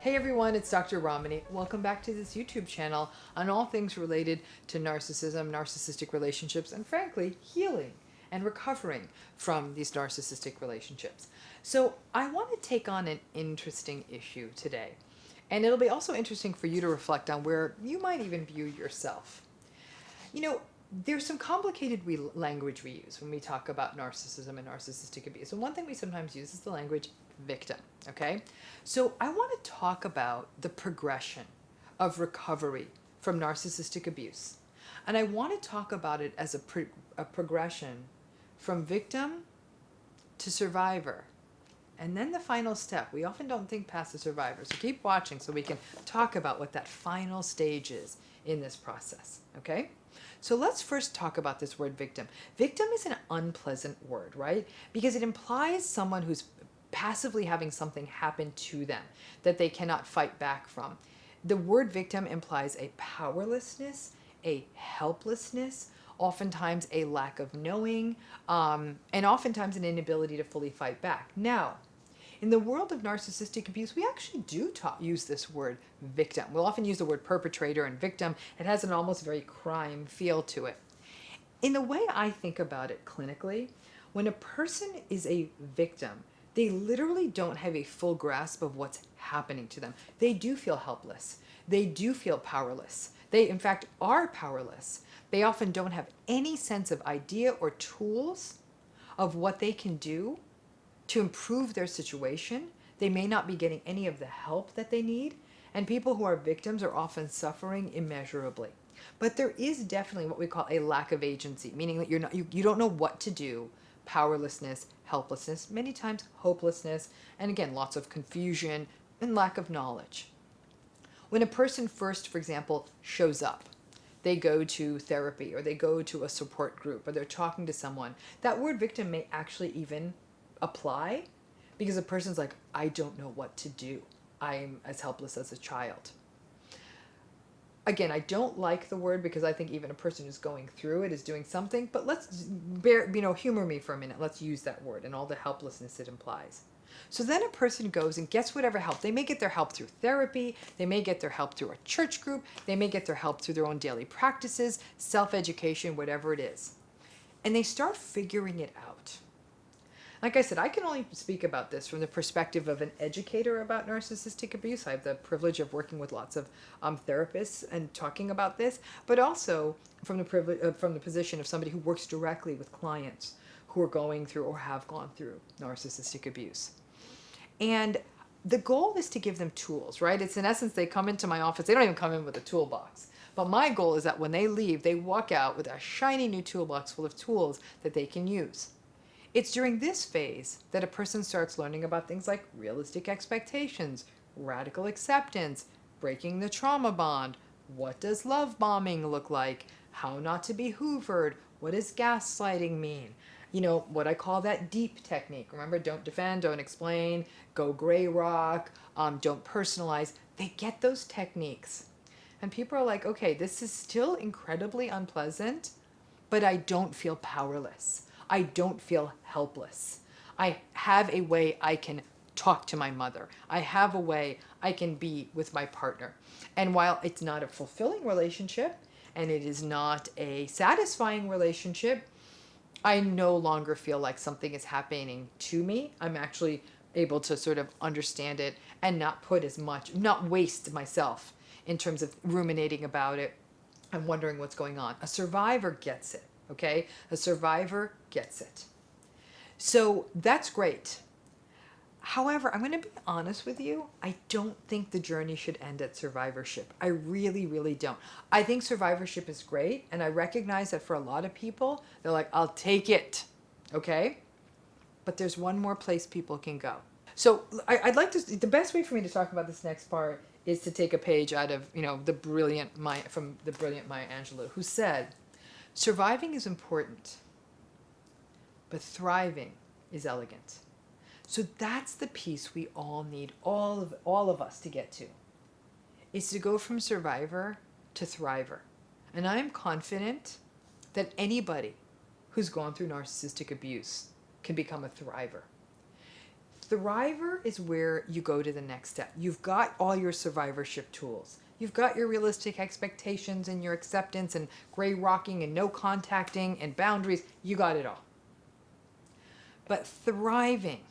Hey everyone, it's Dr. Ramani. Welcome back to this YouTube channel on all things related to narcissism, narcissistic relationships, and frankly, healing and recovering from these narcissistic relationships. So I want to take on an interesting issue today. And it'll be also interesting for you to reflect on where you might even view yourself. You know, there's some complicated language we use when we talk about narcissism and narcissistic abuse. And one thing we sometimes use is the language victim, okay? So I want to talk about the progression of recovery from narcissistic abuse. And I want to talk about it as a progression from victim to survivor. And then the final step. We often don't think past the survivor. So keep watching so we can talk about what that final stage is in this process, okay? So let's first talk about this word victim. Victim is an unpleasant word, right? Because it implies someone who's passively having something happen to them that they cannot fight back from. The word victim implies a powerlessness, a helplessness, oftentimes a lack of knowing, and oftentimes an inability to fully fight back. Now, in the world of narcissistic abuse, we actually do use this word victim. We'll often use the word perpetrator and victim. It has an almost very crime feel to it. In the way I think about it clinically, when a person is a victim, they literally don't have a full grasp of what's happening to them. They do feel helpless. They do feel powerless. They, in fact, are powerless. They often don't have any sense of idea or tools of what they can do to improve their situation. They may not be getting any of the help that they need. And people who are victims are often suffering immeasurably. But there is definitely what we call a lack of agency, meaning that you don't know what to do. Powerlessness, helplessness, many times hopelessness, and again, lots of confusion and lack of knowledge. When a person first, for example, shows up, they go to therapy or they go to a support group or they're talking to someone, that word victim may actually even apply because a person's like, I don't know what to do. I'm as helpless as a child. Again, I don't like the word because I think even a person who's going through it is doing something, but let's humor me for a minute. Let's use that word and all the helplessness it implies. So then a person goes and gets whatever help. They may get their help through therapy. They may get their help through a church group. They may get their help through their own daily practices, self-education, whatever it is. And they start figuring it out. Like I said, I can only speak about this from the perspective of an educator about narcissistic abuse. I have the privilege of working with lots of therapists and talking about this, but also from the position of somebody who works directly with clients who are going through or have gone through narcissistic abuse. And the goal is to give them tools, right? It's in essence, they come into my office. They don't even come in with a toolbox. But my goal is that when they leave, they walk out with a shiny new toolbox full of tools that they can use. It's during this phase that a person starts learning about things like realistic expectations, radical acceptance, breaking the trauma bond, what does love bombing look like, how not to be hoovered, what does gaslighting mean, what I call that deep technique. Remember, don't defend, don't explain, go gray rock, don't personalize. They get those techniques. And people are like, okay, this is still incredibly unpleasant, but I don't feel powerless. I don't feel helpless. I have a way I can talk to my mother. I have a way I can be with my partner. And while it's not a fulfilling relationship and it is not a satisfying relationship, I no longer feel like something is happening to me. I'm actually able to sort of understand it and not waste myself in terms of ruminating about it and wondering what's going on. A survivor gets it. Okay, a survivor gets it. So that's great. However, I'm going to be honest with you. I don't think the journey should end at survivorship. I really, really don't. I think survivorship is great. And I recognize that for a lot of people, they're like, I'll take it. Okay. But there's one more place people can go. So I'd like to, the best way for me to talk about this next part is to take a page out of, the brilliant Maya Angelou, who said, surviving is important, but thriving is elegant. So that's the piece we all need, all of us to get to, is to go from survivor to thriver. And I'm confident that anybody who's gone through narcissistic abuse can become a thriver. Thriver is where you go to the next step. You've got all your survivorship tools. You've got your realistic expectations and your acceptance and gray rocking and no contacting and boundaries. You got it all. But thriving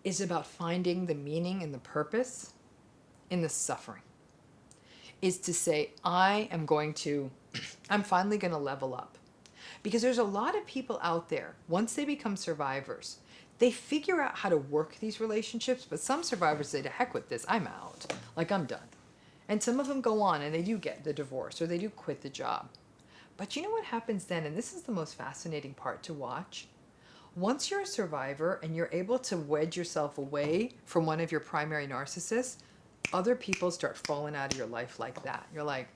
is about finding the meaning and the purpose in the suffering. Is to say, I'm finally going to level up. Because there's a lot of people out there, once they become survivors, they figure out how to work these relationships, but some survivors say, to heck with this, I'm out. Like, I'm done. And some of them go on and they do get the divorce or they do quit the job. But you know what happens then? And this is the most fascinating part to watch. Once you're a survivor and you're able to wedge yourself away from one of your primary narcissists, other people start falling out of your life like that. You're like,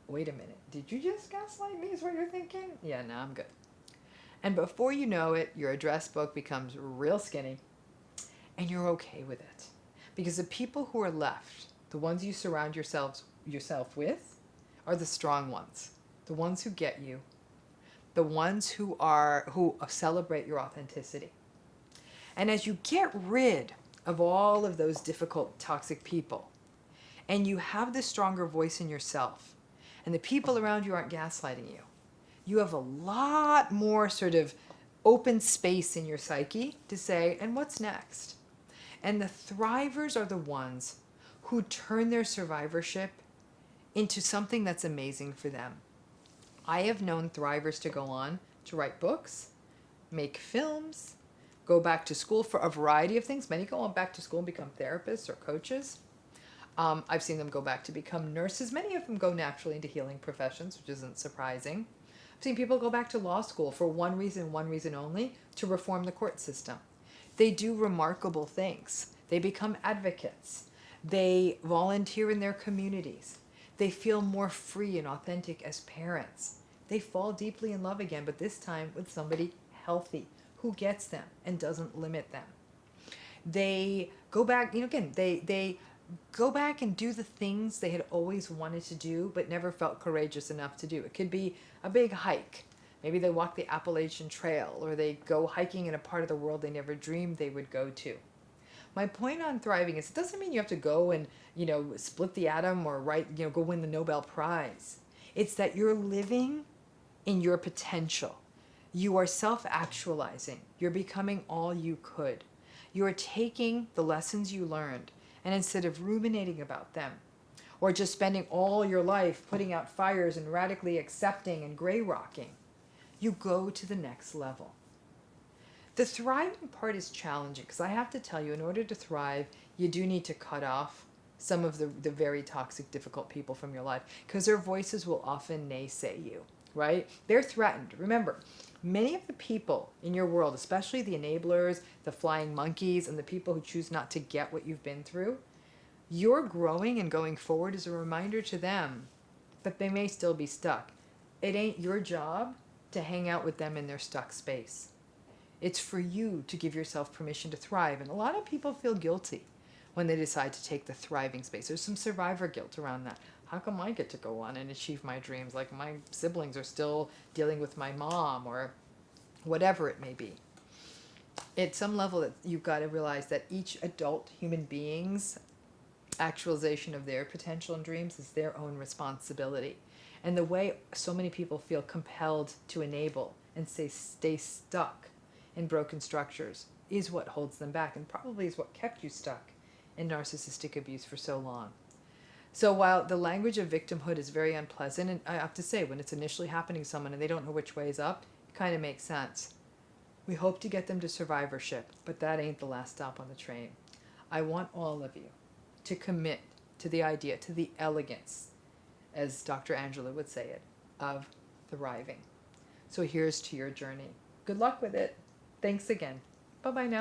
wait a minute, did you just gaslight me is what you're thinking? Yeah, no, I'm good. And before you know it, your address book becomes real skinny and you're okay with it. Because the people who are left, the ones you surround yourself with, are the strong ones. The ones who get you. The ones who celebrate your authenticity. And as you get rid of all of those difficult, toxic people, and you have this stronger voice in yourself, and the people around you aren't gaslighting you, you have a lot more sort of open space in your psyche to say, and what's next? And the thrivers are the ones who turn their survivorship into something that's amazing for them. I have known thrivers to go on to write books, make films, go back to school for a variety of things. Many go on back to school and become therapists or coaches. I've seen them go back to become nurses. Many of them go naturally into healing professions, which isn't surprising. I've seen people go back to law school for one reason only, to reform the court system. They do remarkable things. They become advocates. They volunteer in their communities. They feel more free and authentic as parents. They fall deeply in love again, but this time with somebody healthy who gets them and doesn't limit them. They go back, they go back and do the things they had always wanted to do but never felt courageous enough to do. It could be a big hike. Maybe they walk the Appalachian Trail, or they go hiking in a part of the world they never dreamed they would go to. My point on thriving is it doesn't mean you have to go and, split the atom or go win the Nobel Prize. It's that you're living in your potential. You are self-actualizing. You're becoming all you could. You are taking the lessons you learned, and instead of ruminating about them, or just spending all your life putting out fires and radically accepting and gray rocking, you go to the next level. The thriving part is challenging because I have to tell you, in order to thrive, you do need to cut off some of the very toxic, difficult people from your life, because their voices will often naysay you, right? They're threatened. Remember, many of the people in your world, especially the enablers, the flying monkeys, and the people who choose not to get what you've been through, your growing and going forward is a reminder to them that they may still be stuck. It ain't your job to hang out with them in their stuck space. It's for you to give yourself permission to thrive. And a lot of people feel guilty when they decide to take the thriving space. There's some survivor guilt around that. How come I get to go on and achieve my dreams? Like my siblings are still dealing with my mom, or whatever it may be. At some level, that you've got to realize that each adult human being's actualization of their potential and dreams is their own responsibility. And the way so many people feel compelled to enable and stay stuck in broken structures is what holds them back, and probably is what kept you stuck in narcissistic abuse for so long. So while the language of victimhood is very unpleasant, and I have to say, when it's initially happening to someone and they don't know which way is up, it kind of makes sense. We hope to get them to survivorship, but that ain't the last stop on the train. I want all of you to commit to the idea, to the elegance, as Dr. Angela would say it, of thriving. So here's to your journey. Good luck with it. Thanks again. Bye-bye now.